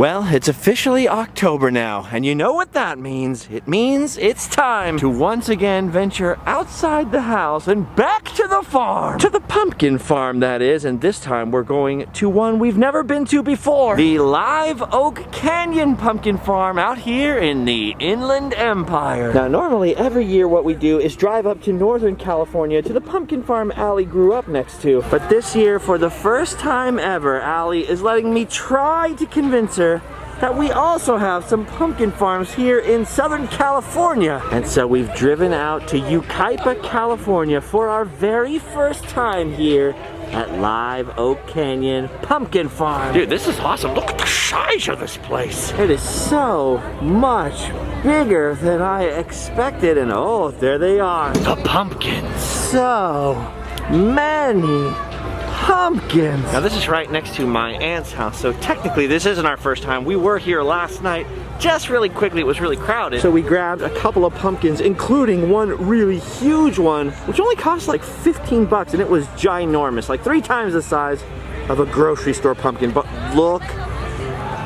Well, it's officially October now, and you know what that means. It means it's time to once again venture outside the house and back to the farm. To the pumpkin farm, that is, and this time we're going to one we've never been to before. The Live Oak Canyon Pumpkin Farm out here in the Inland Empire. Now, normally every year what we do is drive up to Northern California to the pumpkin farm Allie grew up next to. But this year, for the first time ever, Allie is letting me try to convince her that we also have some pumpkin farms here in Southern California. And so we've driven out to Yucaipa, California for our very first time here at Live Oak Canyon Pumpkin Farm. Dude, this is awesome. Look at the size of this place. It is so much bigger than I expected, and oh, there they are. The pumpkins. So many pumpkins. Now this is right next to my aunt's house, so technically this isn't our first time. We were here last night, just really quickly. It was really crowded. So we grabbed a couple of pumpkins, including one really huge one, which only cost like 15 bucks, and it was ginormous, like 3 times the size of a grocery store pumpkin. But look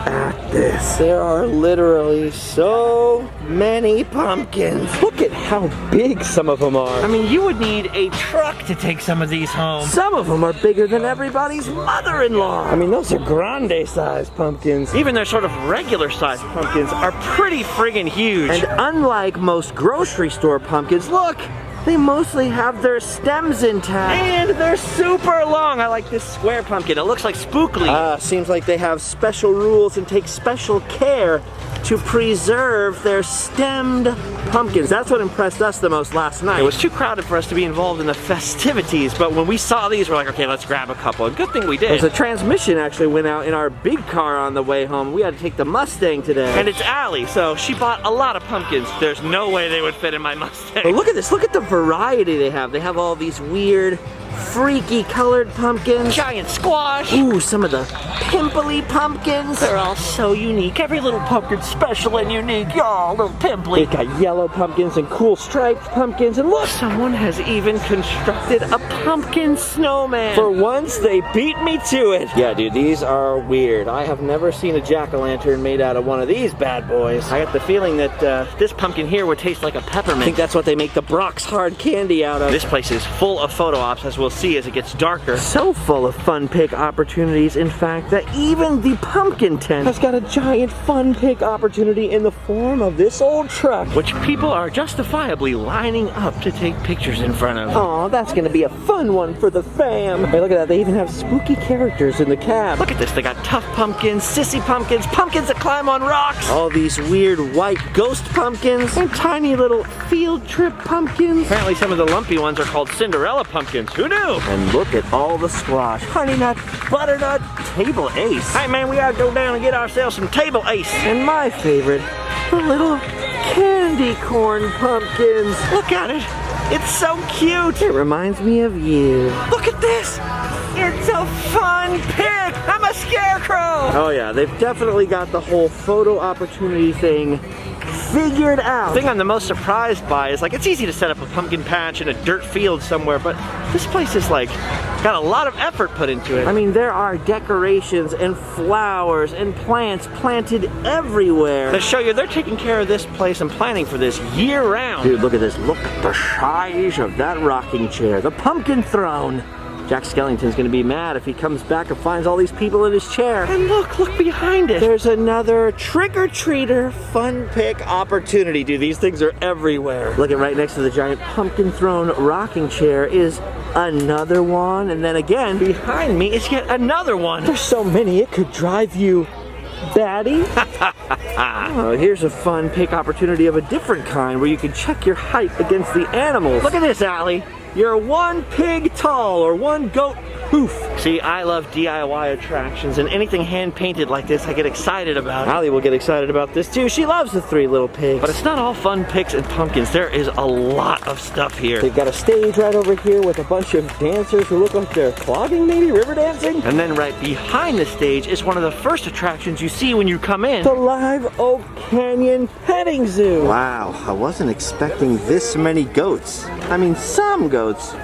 at this. There are literally so many pumpkins. Look at how big some of them are. I mean, you would need a truck to take some of these home. Some of them are bigger than everybody's mother-in-law. I mean, those are grande-sized pumpkins. Even their sort of regular-sized pumpkins are pretty friggin' huge. And unlike most grocery store pumpkins, look, they mostly have their stems intact. And they're super long. I like this square pumpkin. It looks like spookly. Seems like they have special rules and take special care to preserve their stemmed pumpkins. That's what impressed us the most last night. It was too crowded for us to be involved in the festivities, but when we saw these, we're like, okay, let's grab a couple. And good thing we did. There's a transmission actually went out in our big car on the way home. We had to take the Mustang today. And it's Allie, so she bought a lot of pumpkins. There's no way they would fit in my Mustang. But look at this. Look at the variety they have. They have all these weird, freaky colored pumpkins. Giant squash. Ooh, some of the pimply pumpkins. They're all so unique. Every little pumpkin's special and unique. Y'all, little pimply. They got yellow pumpkins and cool striped pumpkins. And look, someone has even constructed a pumpkin snowman. For once, they beat me to it. Yeah, dude, these are weird. I have never seen a jack-o'-lantern made out of one of these bad boys. I got the feeling that this pumpkin here would taste like a peppermint. I think that's what they make the Brock's hard candy out of. This place is full of photo ops, as we'll see as it gets darker. So full of fun pick opportunities, in fact, that even the pumpkin tent has got a giant fun pick opportunity in the form of this old truck, which people are justifiably lining up to take pictures in front of. Oh, that's gonna be a fun one for the fam. Hey, look at that. They even have spooky characters in the cab. Look at this. They got tough pumpkins, sissy pumpkins, pumpkins that climb on rocks, all these weird white ghost pumpkins, and tiny little field trip pumpkins. Apparently some of the lumpy ones are called Cinderella pumpkins. Who knew? And look at all the squash. Honey nut, butternut, table ace. Hey man, we gotta go down and get ourselves some table ace. And my favorite, the little candy corn pumpkins. Look at it. It's so cute. It reminds me of you. Look at this. It's a fun pic. I'm a scarecrow. Oh yeah, they've definitely got the whole photo opportunity thing figured out. The thing I'm the most surprised by is, like, it's easy to set up a pumpkin patch in a dirt field somewhere, but this place is like got a lot of effort put into it. I mean, there are decorations and flowers and plants planted everywhere to show you they're taking care of this place and planning for this year round. Dude, look at this. Look at the size of that rocking chair. The pumpkin throne. Jack Skellington's gonna be mad if he comes back and finds all these people in his chair. And look behind it. There's another trick-or-treater fun pick opportunity. Dude, these things are everywhere. Look at right next to the giant pumpkin throne rocking chair is another one. And then again, behind me is yet another one. There's so many, it could drive you batty. Oh, here's a fun pick opportunity of a different kind where you can check your height against the animals. Look at this, Allie. You're 1 pig tall or 1 goat hoof. See, I love DIY attractions, and anything hand-painted like this I get excited about. Allie will get excited about this too. She loves the 3 little pigs. But it's not all fun picks and pumpkins. There is a lot of stuff here. They've got a stage right over here with a bunch of dancers who look like they're clogging, maybe river dancing. And then right behind the stage is one of the first attractions you see when you come in. The Live Oak Canyon Petting Zoo. Wow, I wasn't expecting this many goats. I mean, some goats,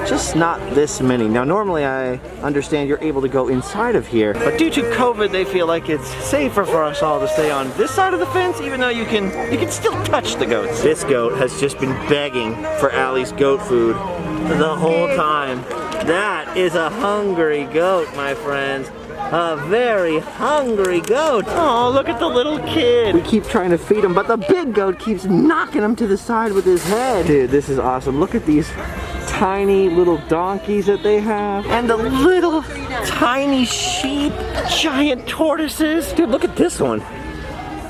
just not this many. Now normally I understand you're able to go inside of here, but due to COVID they feel like it's safer for us all to stay on this side of the fence, even though you can still touch the goats. This goat has just been begging for Allie's goat food the whole time. That is a hungry goat, my friends. A very hungry goat. Oh, look at the little kid. We keep trying to feed him, but the big goat keeps knocking him to the side with his head. Dude, this is awesome. Look at these tiny little donkeys that they have. And the little tiny sheep, giant tortoises. Dude, look at this one.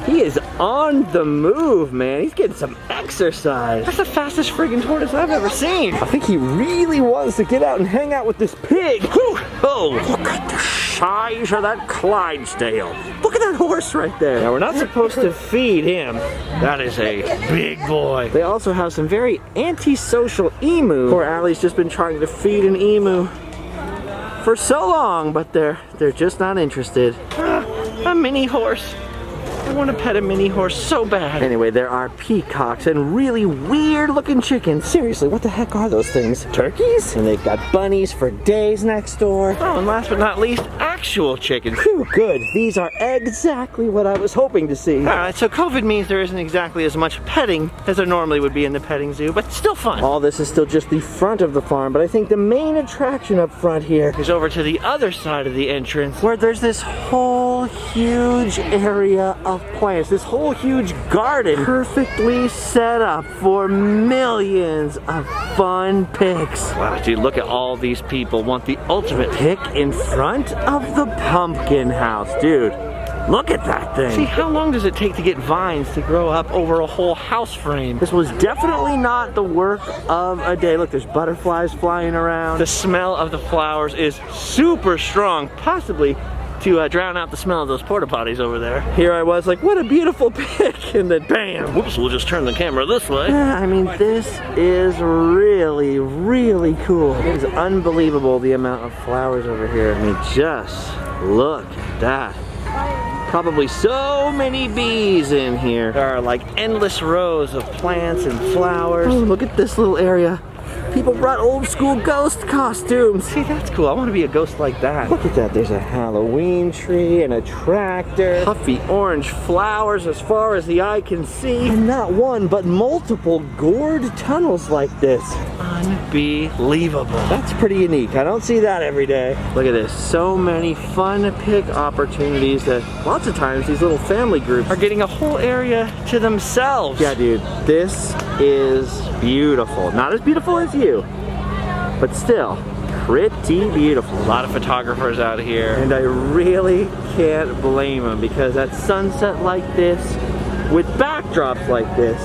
He is on the move, man. He's getting some exercise. That's the fastest friggin' tortoise I've ever seen. I think he really wants to get out and hang out with this pig. Whew. Oh, look at the size of that Clydesdale. Look at that horse right there. Now, we're not supposed to feed him. That is a big boy. They also have some very antisocial emu. Poor Allie's just been trying to feed an emu for so long, but they're just not interested. A mini horse. I want to pet a mini horse so bad. Anyway, there are peacocks and really weird looking chickens. Seriously, what the heck are those things? Turkeys? And they've got bunnies for days next door. Oh, and last but not least, actual chickens. Phew, good. These are exactly what I was hoping to see. Alright, so COVID means there isn't exactly as much petting as there normally would be in the petting zoo, but still fun. All this is still just the front of the farm, but I think the main attraction up front here is over to the other side of the entrance, where there's this whole huge area of plants, this whole huge garden perfectly set up for millions of fun pics. Wow, dude, look at all these people want the ultimate pic in front of the pumpkin house. Dude, look at that thing. See, how long does it take to get vines to grow up over a whole house frame? This was definitely not the work of a day. Look, there's butterflies flying around. The smell of the flowers is super strong, possibly to drown out the smell of those porta potties over there. Here I was like, what a beautiful pic, and then bam, whoops, we'll just turn the camera this way. Yeah, I mean, this is really, really cool. It is unbelievable the amount of flowers over here. I mean, just look at that. Probably so many bees in here. There are like endless rows of plants and flowers. Oh, look at this little area. People brought old school ghost costumes. See, that's cool. I want to be a ghost like that. Look at that. There's a Halloween tree and a tractor. Puffy orange flowers as far as the eye can see. And not one, but multiple gourd tunnels like this. Unbelievable. That's pretty unique. I don't see that every day. Look at this. So many fun pic opportunities that lots of times these little family groups are getting a whole area to themselves. Yeah, dude. This is beautiful. Not as beautiful as you, but still pretty beautiful. A lot of photographers out here, and I really can't blame them, because at sunset like this with backdrops like this,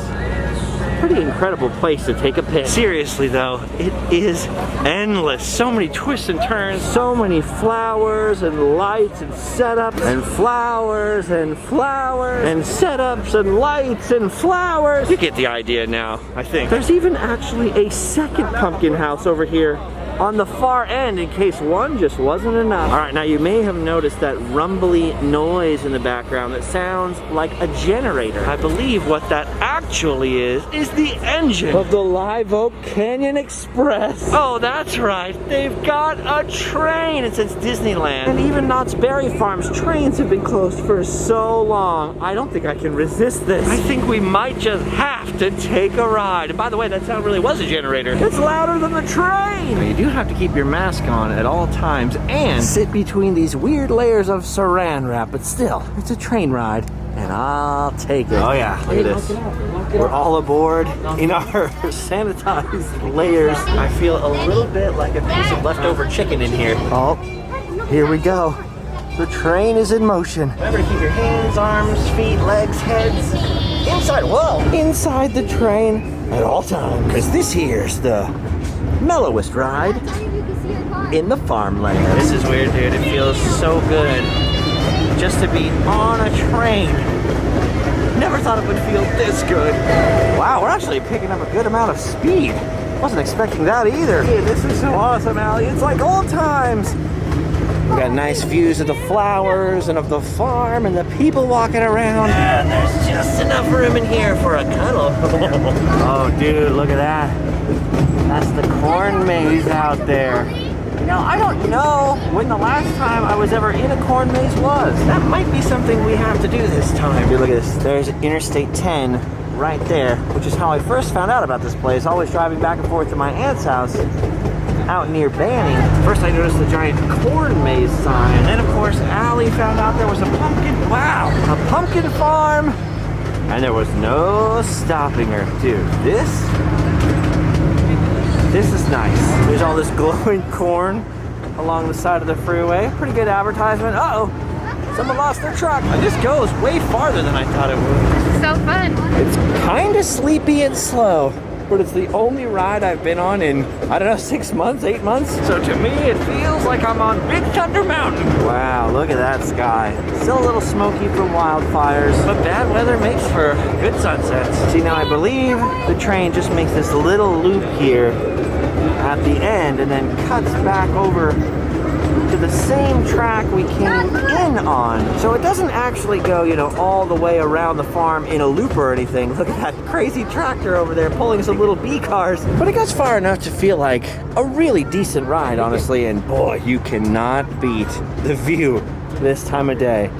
pretty incredible place to take a pic. Seriously though, it is endless. So many twists and turns, so many flowers and lights and setups and flowers and flowers and setups and lights and flowers. You get the idea now, I think. There's even actually a second pumpkin house over here on the far end in case one just wasn't enough. All right, now you may have noticed that rumbly noise in the background that sounds like a generator. I believe what that actually is the engine of the Live Oak Canyon Express. Oh, that's right. They've got a train. And since Disneyland and even Knott's Berry Farm's trains have been closed for so long, I don't think I can resist this. I think we might just have to take a ride. And by the way, that sound really was a generator. It's louder than the train. You do have to keep your mask on at all times and sit between these weird layers of saran wrap, but still, it's a train ride, and I'll take it. Oh yeah, look at this. We're all aboard in our sanitized layers. I feel a little bit like a piece of leftover chicken in here. Oh, here we go. The train is in motion. Remember to keep your hands, arms, feet, legs, heads inside the train at all times. Because this here's the mellowest ride in the farmland. This is weird, dude. It feels so good just to be on a train. Never thought it would feel this good. Wow, we're actually picking up a good amount of speed. Wasn't expecting that either. Hey, this is so awesome, Allie. It's like old times. We got nice views of the flowers and of the farm and the people walking around. And there's just enough room in here for a cuddle. Oh, dude, look at that. That's the corn maze out there. You know, I don't know when the last time I was ever in a corn maze was. That might be something we have to do this time. Here, look at this. There's Interstate 10 right there, which is how I first found out about this place. Always driving back and forth to my aunt's house out near Banning. First I noticed the giant corn maze sign. And then of course Allie found out there was a pumpkin, wow, a pumpkin farm. And there was no stopping her. Dude, this is nice. There's all this glowing corn along the side of the freeway. Pretty good advertisement. Uh-oh, someone lost their truck. And this goes way farther than I thought it would. This is so fun. It's kind of sleepy and slow, but it's the only ride I've been on in, I don't know, 6 months, 8 months. So to me, it feels like I'm on Big Thunder Mountain. Wow, look at that sky. Still a little smoky from wildfires, but bad weather makes for good sunsets. See, now I believe the train just makes this little loop here at the end and then cuts back over to the same track we came in on. So it doesn't actually go, you know, all the way around the farm in a loop or anything. Look at that crazy tractor over there pulling some little bee cars. But it goes far enough to feel like a really decent ride, honestly. And boy, you cannot beat the view this time of day.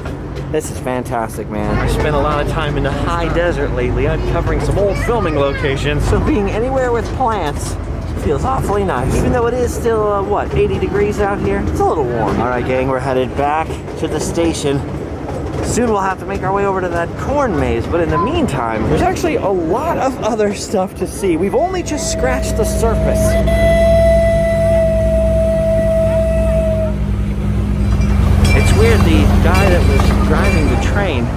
This is fantastic, man. I spent a lot of time in the high desert lately uncovering some old filming locations. So being anywhere with plants feels awfully nice. Even though it is still, what, 80 degrees out here? It's a little warm. All right, gang, we're headed back to the station. Soon we'll have to make our way over to that corn maze, but in the meantime, there's actually a lot of other stuff to see. We've only just scratched the surface. It's weird, the guy that was driving the train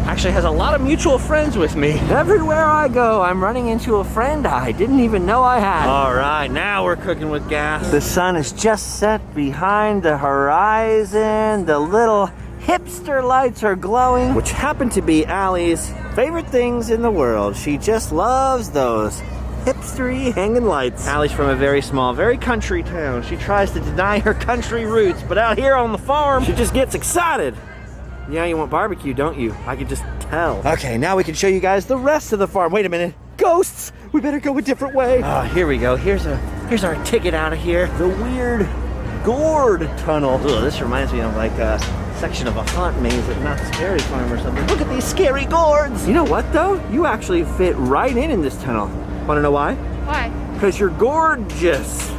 actually has a lot of mutual friends with me. Everywhere I go, I'm running into a friend I didn't even know I had. All right, now we're cooking with gas. The sun is just set behind the horizon. The little hipster lights are glowing, which happen to be Allie's favorite things in the world. She just loves those hipstery hanging lights. Allie's from a very small, very country town. She tries to deny her country roots, but out here on the farm, she just gets excited. Yeah, you want barbecue, don't you? I can just tell. Okay, now we can show you guys the rest of the farm. Wait a minute. Ghosts! We better go a different way. Here we go. Here's our ticket out of here. The weird Gourd tunnel. Ugh, this reminds me of like a section of a haunt maze at Knott's Berry Farm or something. Look at these scary gourds. You know what though? You actually fit right in this tunnel. Want to know why? Why? Because you're gorgeous.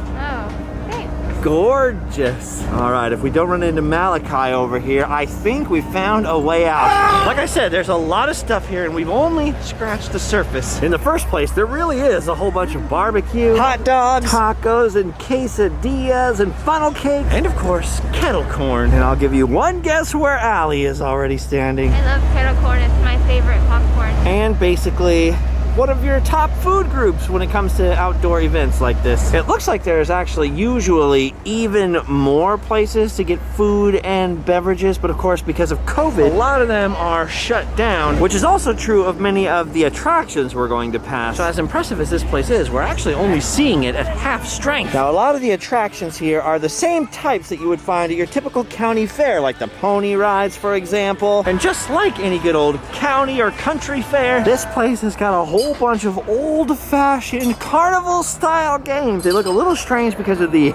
Gorgeous. All right, if we don't run into Malachi over here, I think we found a way out. Like I said, there's a lot of stuff here and we've only scratched the surface. In the first place, there really is a whole bunch of barbecue, hot dogs, tacos, and quesadillas, and funnel cake, and of course, kettle corn. And I'll give you one guess where Allie is already standing. I love kettle corn, it's my favorite popcorn. And basically, one of your top food groups when it comes to outdoor events like this. It looks like there's actually usually even more places to get food and beverages, but of course because of COVID, a lot of them are shut down, which is also true of many of the attractions we're going to pass. So as impressive as this place is, we're actually only seeing it at half strength. Now a lot of the attractions here are the same types that you would find at your typical county fair, like the pony rides, for example. And just like any good old county or country fair, this place has got a whole bunch of old-fashioned carnival-style games. They look a little strange because of the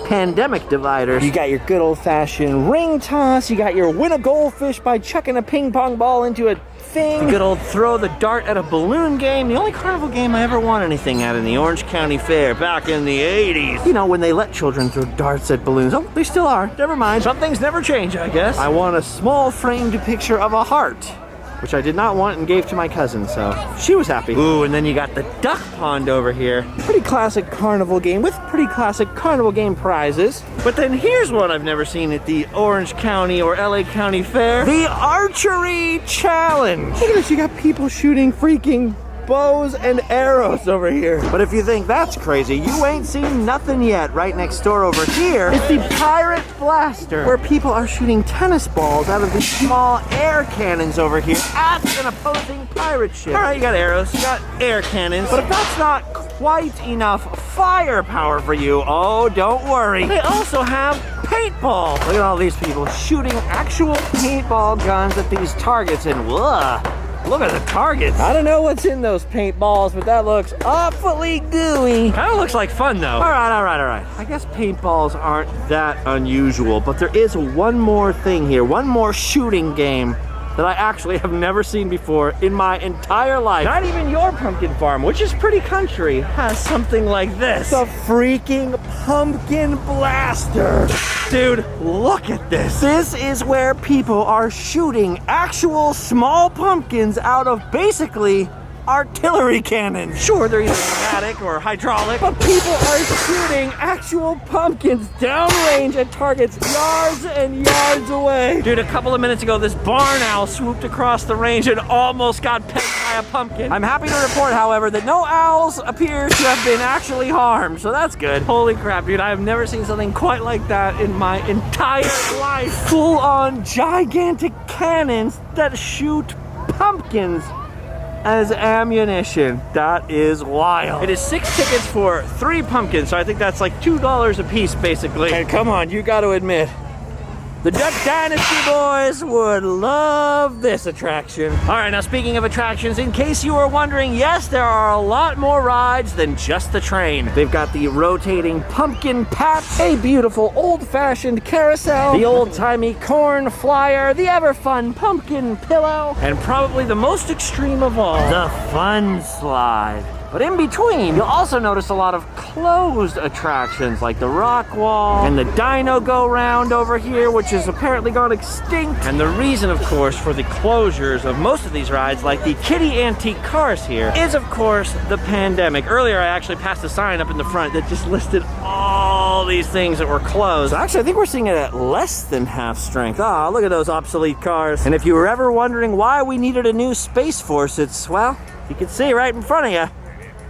pandemic dividers. You got your good old-fashioned ring toss. You got your win a goldfish by chucking a ping pong ball into a thing. The good old throw the dart at a balloon game. The only carnival game I ever won anything at in the Orange County Fair back in the 80s. You know, when they let children throw darts at balloons. Oh, they still are. Never mind. Some things never change, I guess. I won a small framed picture of a heart, which I did not want and gave to my cousin, so she was happy. Ooh, and then you got the duck pond over here. Pretty classic carnival game with pretty classic carnival game prizes. But then here's one I've never seen at the Orange County or LA County Fair. The Archery Challenge. Look at this, you got people shooting freaking bows and arrows over here. But if you think that's crazy, you ain't seen nothing yet. Right next door over here is the Pirate Blaster, where people are shooting tennis balls out of these small air cannons over here at an opposing pirate ship. All right, you got arrows, you got air cannons, but if that's not quite enough firepower for you, oh, don't worry. They also have paintball. Look at all these people shooting actual paintball guns at these targets, and Look at the targets. I don't know what's in those paintballs, but that looks awfully gooey. Kind of looks like fun though. All right. I guess paintballs aren't that unusual, but there is one more thing here, one more shooting game that I actually have never seen before in my entire life. Not even your pumpkin farm, which is pretty country, has something like this. The freaking pumpkin blaster. Dude, look at this. This is where people are shooting actual small pumpkins out of basically artillery cannons. Sure, they're either pneumatic or hydraulic, but people are shooting actual pumpkins downrange at targets yards and yards away. Dude, a couple of minutes ago, this barn owl swooped across the range and almost got pegged by a pumpkin. I'm happy to report, however, that no owls appear to have been actually harmed, so that's good. Holy crap, dude, I have never seen something quite like that in my entire life. Full-on gigantic cannons that shoot pumpkins as ammunition. That is wild. It is 6 tickets for 3 pumpkins, so I think that's like $2 a piece, basically. And come on, you got to admit, the Duck Dynasty boys would love this attraction. All right, now speaking of attractions, in case you were wondering, yes, there are a lot more rides than just the train. They've got the rotating pumpkin patch, a beautiful old-fashioned carousel, the old-timey corn flyer, the ever-fun pumpkin pillow, and probably the most extreme of all, the fun slide. But in between, you'll also notice a lot of closed attractions like the rock wall and the dino go round over here, which has apparently gone extinct. And the reason, of course, for the closures of most of these rides, like the kitty antique cars here, is of course the pandemic. Earlier, I actually passed a sign up in the front that just listed all these things that were closed. So actually, I think we're seeing it at less than half strength. Ah, look at those obsolete cars. And if you were ever wondering why we needed a new Space Force, it's, well, you can see right in front of you.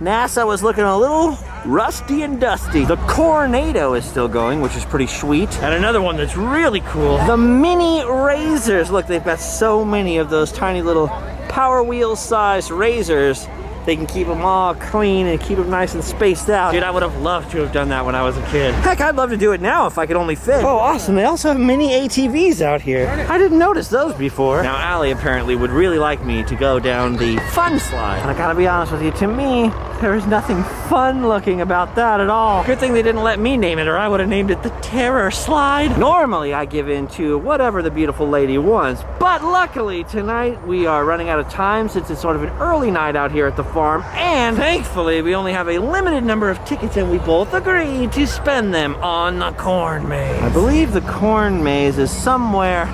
NASA was looking a little rusty and dusty. The Cornado is still going, which is pretty sweet. And another one that's really cool, the mini razors. Look, they've got so many of those tiny little Power Wheel sized razors. They can keep them all clean and keep them nice and spaced out. Dude, I would have loved to have done that when I was a kid. Heck, I'd love to do it now if I could only fit. Oh, awesome. They also have mini ATVs out here. I didn't notice those before. Now, Allie apparently would really like me to go down the fun slide. And I gotta be honest with you, to me, there is nothing fun looking about that at all. Good thing they didn't let me name it, or I would have named it the Terror Slide. Normally, I give in to whatever the beautiful lady wants, but luckily tonight we are running out of time since it's sort of an early night out here at the farm, and thankfully we only have a limited number of tickets and we both agreed to spend them on the corn maze. I believe the corn maze is somewhere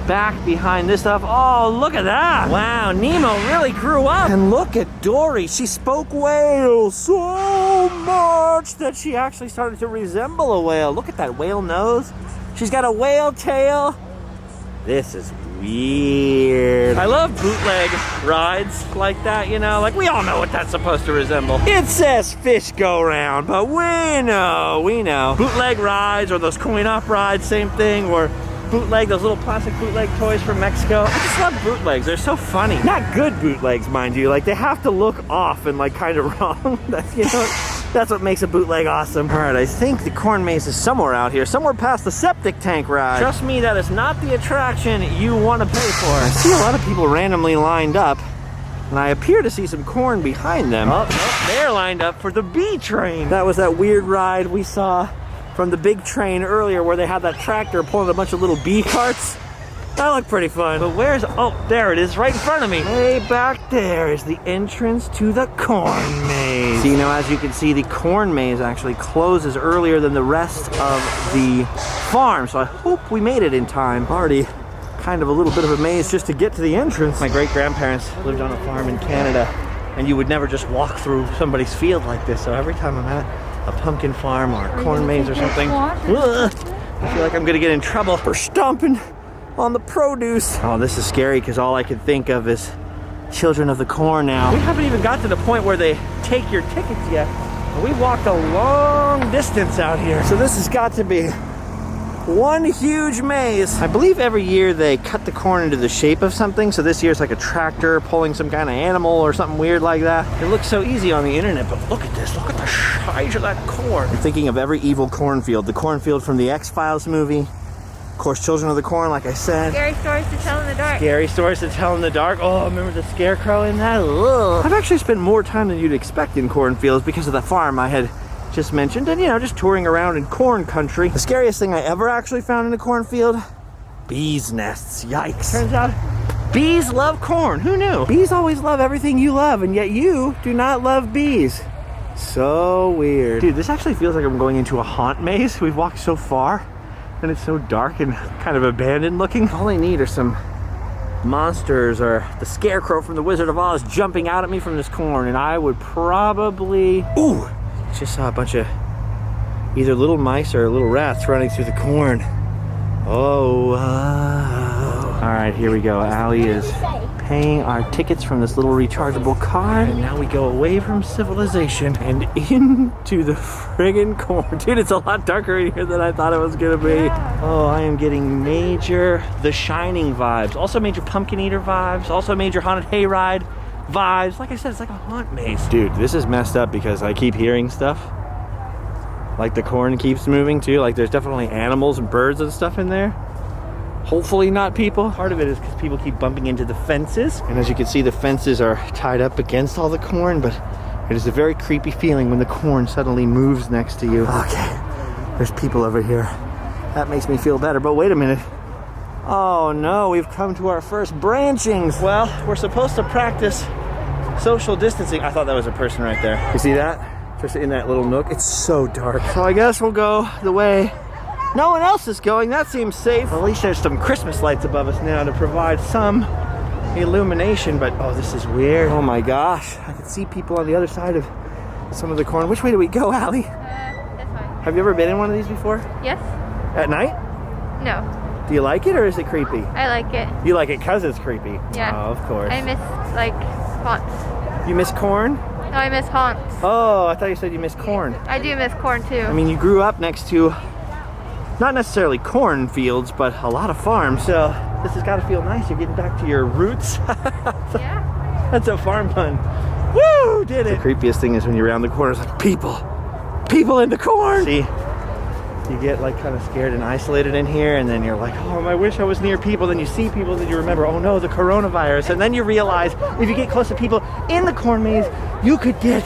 back behind this stuff. Oh, look at that. Wow, Nemo really grew up. And look at Dory. She spoke whale so much that she actually started to resemble a whale. Look at that whale nose. She's got a whale tail. This is weird. I love bootleg rides like that, you know, like we all know what that's supposed to resemble. It says fish go round, but we know. Bootleg rides or those coin op rides, same thing, or bootleg, those little plastic bootleg toys from Mexico. I just love bootlegs. They're so funny. Not good bootlegs, mind you. Like, they have to look off and like kind of wrong. You know, that's what makes a bootleg awesome. All right, I think the corn maze is somewhere out here, somewhere past the septic tank ride. Trust me, that is not the attraction you want to pay for. I see a lot of people randomly lined up, and I appear to see some corn behind them. Oh, no, they're lined up for the bee train. That was that weird ride we saw from the big train earlier where they had that tractor pulling a bunch of little bee carts. That looked pretty fun. But where's, oh, there it is right in front of me. Way back there is the entrance to the corn maze. See, now as you can see, the corn maze actually closes earlier than the rest of the farm. So I hope we made it in time. Already kind of a little bit of a maze just to get to the entrance. My great-grandparents lived on a farm in Canada, and you would never just walk through somebody's field like this. So every time I'm at a pumpkin farm or a corn maze or something, I feel like I'm gonna get in trouble for stomping on the produce. Oh, this is scary because all I can think of is Children of the Corn now. We haven't even got to the point where they take your tickets yet. We walked a long distance out here. So this has got to be one huge maze. I believe every year they cut the corn into the shape of something. So this year it's like a tractor pulling some kind of animal or something weird like that. It looks so easy on the internet, but look at this. Look at the size of that corn. I'm thinking of every evil cornfield. The cornfield from the X-Files movie, course, children of the corn, like I said. Scary stories to tell in the dark. Scary stories to tell in the dark. Oh, remember the scarecrow in that? Ugh. I've actually spent more time than you'd expect in cornfields because of the farm I had just mentioned, and just touring around in corn country. The scariest thing I ever actually found in a cornfield, bees' nests. Yikes. Turns out bees love corn. Who knew? Bees always love everything you love, and yet you do not love bees. So weird. Dude, this actually feels like I'm going into a haunt maze. We've walked so far, and it's so dark and kind of abandoned looking. All I need are some monsters or the scarecrow from the Wizard of Oz jumping out at me from this corn, and I would probably... Ooh! Just saw a bunch of either little mice or little rats running through the corn. Oh, all right, here we go. Allie is paying our tickets from this little rechargeable card, and now we go away from civilization and into the friggin' corn. Dude, it's a lot darker in here than I thought it was gonna be. Yeah. Oh, I am getting major The Shining vibes, also major Pumpkin Eater vibes, also major Haunted Hayride vibes. Like I said, it's like a haunt maze. Dude, this is messed up because I keep hearing stuff. Like the corn keeps moving too. Like there's definitely animals and birds and stuff in there. Hopefully not people. Part of it is because people keep bumping into the fences. And as you can see, the fences are tied up against all the corn, but it is a very creepy feeling when the corn suddenly moves next to you. Okay, there's people over here. That makes me feel better, but wait a minute. Oh no, we've come to our first branchings. Well, we're supposed to practice social distancing. I thought that was a person right there. You see that? Just in that little nook. It's so dark. So I guess we'll go the way no one else is going. That seems safe. Well, at least there's some Christmas lights above us now to provide some illumination, but oh, this is weird. Oh my gosh. I can see people on the other side of some of the corn. Which way do we go, Allie? This way. Have you ever been in one of these before? Yes? At night? No. Do you like it or is it creepy? I like it. You like it because it's creepy? Yeah. Oh, of course. I miss, like, haunts. You miss corn? No, I miss haunts. Oh, I thought you said you miss corn. I do miss corn, too. I mean, you grew up next to, not necessarily cornfields, but a lot of farms. So this has got to feel nice. You're getting back to your roots. Yeah. That's a farm pun. Woo! Did it. The creepiest thing is when you're around the corner, it's like people in the corn. See? You get like kind of scared and isolated in here, and then you're like, oh, I wish I was near people. Then you see people, then you remember, oh no, the coronavirus. And then you realize if you get close to people in the corn maze, you could get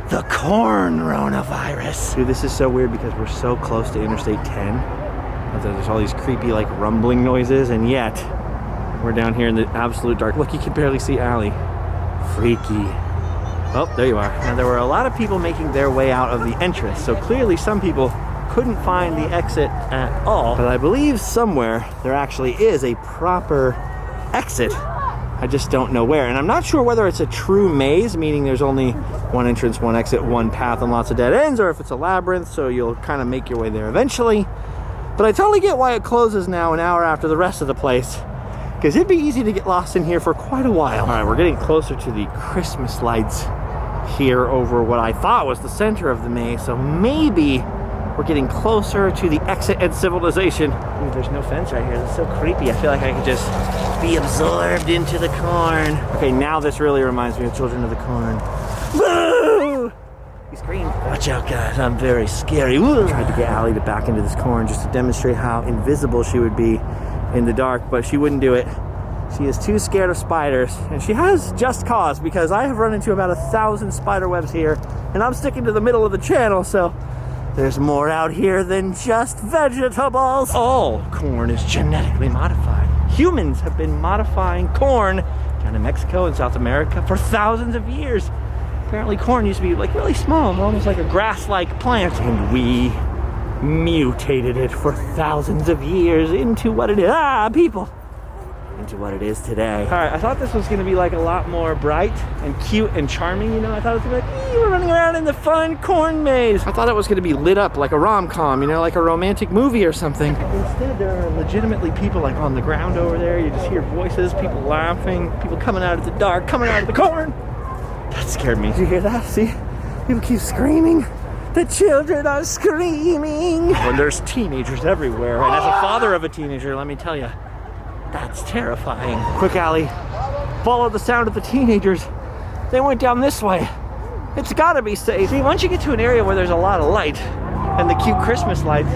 the coronavirus. Dude, this is so weird because we're so close to Interstate 10. There's all these creepy like rumbling noises, and yet we're down here in the absolute dark. Look, you can barely see Allie. Freaky. Oh, there you are. Now there were a lot of people making their way out of the entrance, so clearly some people couldn't find the exit at all, but I believe somewhere there actually is a proper exit. I just don't know where, and I'm not sure whether it's a true maze, meaning there's only one entrance, one exit, one path, and lots of dead ends, or if it's a labyrinth, so you'll kind of make your way there eventually. But I totally get why it closes now an hour after the rest of the place, because it'd be easy to get lost in here for quite a while. All right, we're getting closer to the Christmas lights here over what I thought was the center of the maze, so maybe we're getting closer to the exit and civilization. Ooh, there's no fence right here. That's so creepy. I feel like I could just be absorbed into the corn. Okay, now this really reminds me of Children of the Corn. Woo! You screamed. Watch out, guys. I'm very scary. Woo! I tried to get Allie to back into this corn just to demonstrate how invisible she would be in the dark, but she wouldn't do it. She is too scared of spiders, and she has just cause because I have run into about 1,000 spider webs here, and I'm sticking to the middle of the channel, so there's more out here than just vegetables. All corn is genetically modified. Humans have been modifying corn down in Mexico and South America for thousands of years. Apparently corn used to be like really small, almost like a grass-like plant, and we mutated it for thousands of years into what it is. People! Into what it is today. All right, I thought this was gonna be like a lot more bright and cute and charming, you know? I thought it was gonna be like, we're running around in the fun corn maze. I thought it was gonna be lit up like a rom-com, you know, like a romantic movie or something. Instead, there are legitimately people like on the ground over there. You just hear voices, people laughing, people coming out of the dark, coming out of the corn. That scared me. Did you hear that? See? People keep screaming. The children are screaming. When there's teenagers everywhere, and as a father of a teenager, let me tell you, that's terrifying. Quick, Allie. Follow the sound of the teenagers. They went down this way. It's gotta be safe. See, once you get to an area where there's a lot of light and the cute Christmas lights,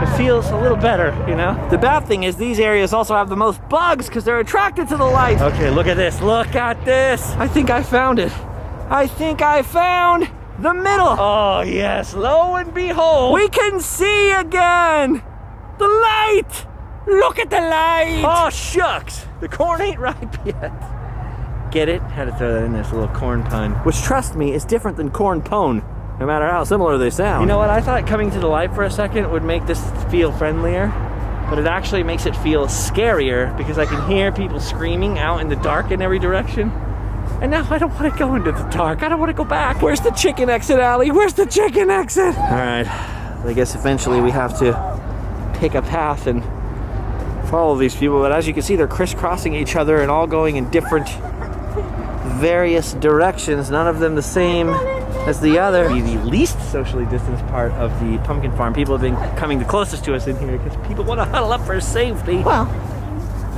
it feels a little better, you know? The bad thing is these areas also have the most bugs because they're attracted to the light. Okay, look at this. Look at this. I think I found it. I think I found the middle. Oh, yes. Lo and behold, we can see again. The light. Look at the light. Oh, shucks. The corn ain't ripe yet. Get it? Had to throw that in there. It's a little corn pun. Which, trust me, is different than corn pone, no matter how similar they sound. You know what? I thought coming to the light for a second would make this feel friendlier, but it actually makes it feel scarier because I can hear people screaming out in the dark in every direction. And now I don't want to go into the dark. I don't want to go back. Where's the chicken exit, Allie? Where's the chicken exit? All right. I guess eventually we have to pick a path and follow these people. But as you can see, they're crisscrossing each other and all going in different various directions. None of them the same as the other. The least socially distanced part of the pumpkin farm. People have been coming the closest to us in here because people want to huddle up for safety. Well,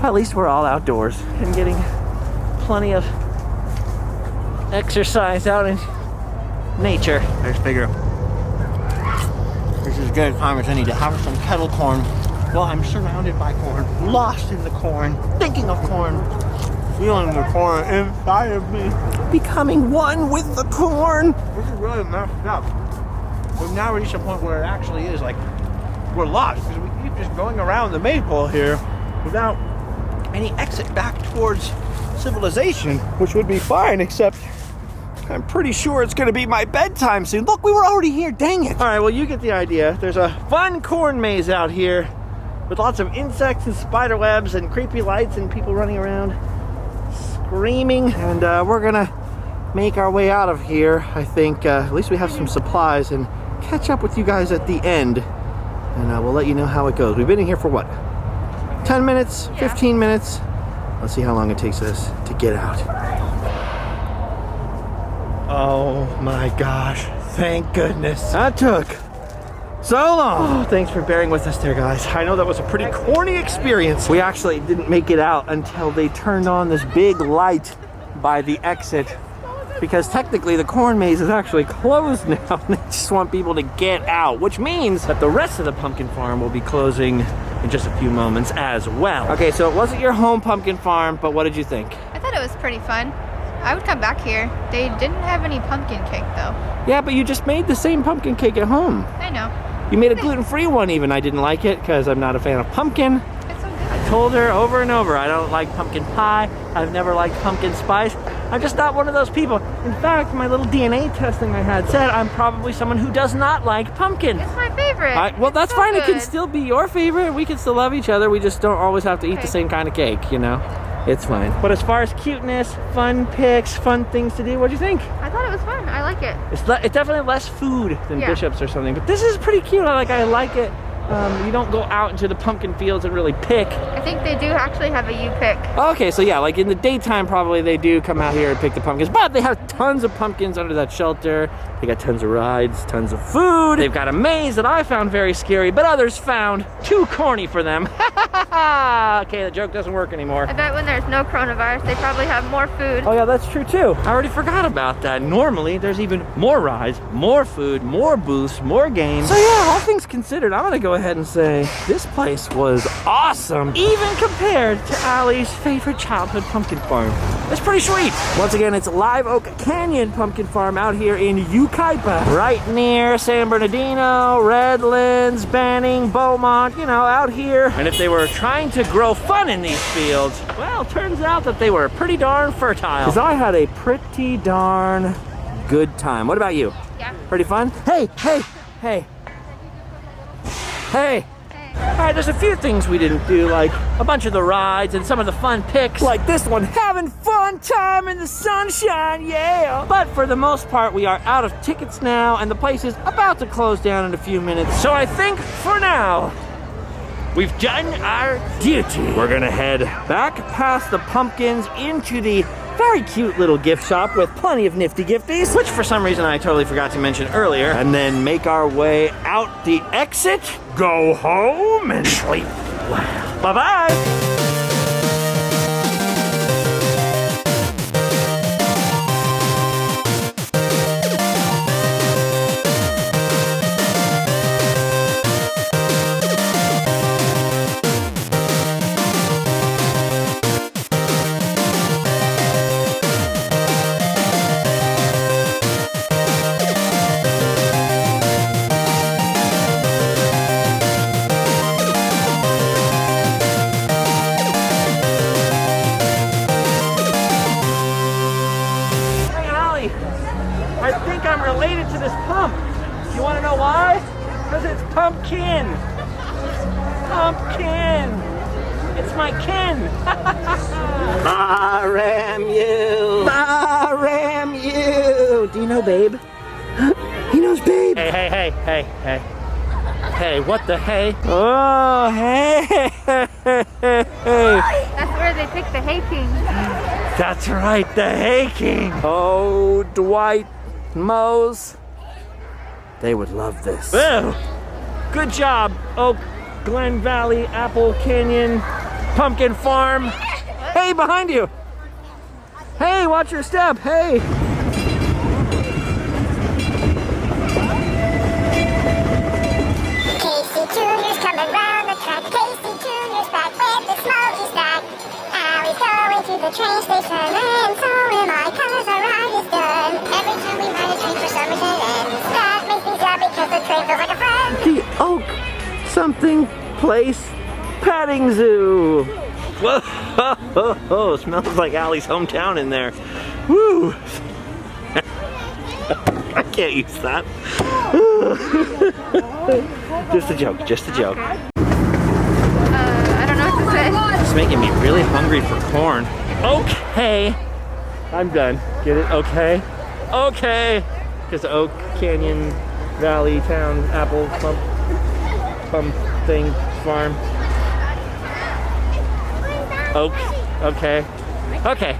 at least we're all outdoors and getting plenty of exercise out in nature. I just figure this is good time as any to have some kettle corn. Well, I'm surrounded by corn, lost in the corn, thinking of corn, feeling the corn inside of me, becoming one with the corn. This is really messed up. We've now reached a point where it actually is like we're lost because we keep just going around the maypole here without any exit back towards civilization, which would be fine, except I'm pretty sure it's going to be my bedtime soon. Look, we were already here, dang it. All right, well, you get the idea. There's a fun corn maze out here with lots of insects and spider webs and creepy lights and people running around screaming. And we're going to make our way out of here. I think at least we have some supplies and catch up with you guys at the end. And we'll let you know how it goes. We've been in here for what? 10 minutes? 15 minutes? Let's see how long it takes us to get out. Oh my gosh, thank goodness. That took so long. Oh, thanks for bearing with us there, guys. I know that was a pretty corny experience. We actually didn't make it out until they turned on this big light by the exit, because technically the corn maze is actually closed now. They just want people to get out, which means that the rest of the pumpkin farm will be closing in just a few moments as well. Okay, so it wasn't your home pumpkin farm, but what did you think? I thought it was pretty fun. I would come back here. They didn't have any pumpkin cake though. Yeah, but you just made the same pumpkin cake at home. I know. You made a gluten-free one even. I didn't like it because I'm not a fan of pumpkin. It's so good. I told her over and over, I don't like pumpkin pie. I've never liked pumpkin spice. I'm just not one of those people. In fact, my little DNA testing I had said I'm probably someone who does not like pumpkin. It's my favorite. Well, it's that's so fine. good. It can still be your favorite. We can still love each other. We just don't always have to eat the same kind of cake, you know? It's fine. But as far as cuteness, fun pics, fun things to do, what do you think? I thought it was fun. I like it. It's definitely less food than Bishop's or something, but this is pretty cute. I like it. You don't go out into the pumpkin fields and really pick. I think they do actually have a you pick. Okay, so yeah, like in the daytime probably they do come out here and pick the pumpkins, but they have tons of pumpkins under that shelter. They got tons of rides, tons of food. They've got a maze that I found very scary, but others found too corny for them. Okay, the joke doesn't work anymore. I bet when there's no coronavirus, they probably have more food. Oh yeah, that's true too. I already forgot about that. Normally, there's even more rides, more food, more booths, more games. So yeah, all things considered, I'm gonna go ahead and say this place was awesome, even compared to Allie's favorite childhood pumpkin farm. It's pretty sweet. Once again, it's Live Oak Canyon Pumpkin Farm out here in Yucaipa, right near San Bernardino, Redlands, Banning, Beaumont, you know, out here. And if they were trying to grow fun in these fields, well, turns out that they were pretty darn fertile. Because I had a pretty darn good time. What about you? Yeah. Pretty fun? Hey, hey, hey. Hey. All right, there's a few things we didn't do, like a bunch of the rides and some of the fun pics. Like this one, having fun time in the sunshine, yeah. But for the most part, we are out of tickets now, and the place is about to close down in a few minutes. So I think for now, we've done our duty. We're gonna head back past the pumpkins into the very cute little gift shop with plenty of nifty gifties, which for some reason I totally forgot to mention earlier, and then make our way out the exit, go home, and sleep well. Bye-bye. I'm related to this pump. You want to know why? Because it's pumpkin. Pumpkin. It's my kin. I ram you. I ram you. Do you know Babe? He knows Babe. Hey. Hey, what the hey? Oh, hey. That's where they pick the Hay King. That's right, the Hay King. Oh, Dwight, Mose. They would love this. Whoa. Good job, Oak, Glen Valley, Apple Canyon, Pumpkin Farm. Hey, behind you. Hey, watch your step. Hey. Casey Jr.'s coming round the track. Casey Jr.'s back with the smoky stack. Allie's going to the train station, and so am I, 'cause our ride is done. Every time we ride a train for Somerset ends, that makes me sad because the train feels like a friend. The Oak something place petting zoo. Whoa, smells like Allie's hometown in there. Woo! I can't use that. Just a joke, just a joke. I don't know what to say. It's making me really hungry for corn. Okay. I'm done. Get it? Okay. Okay. Just Oak, Canyon, Valley, Town, Apple, Pump thing, Farm. Oak. Okay. Okay.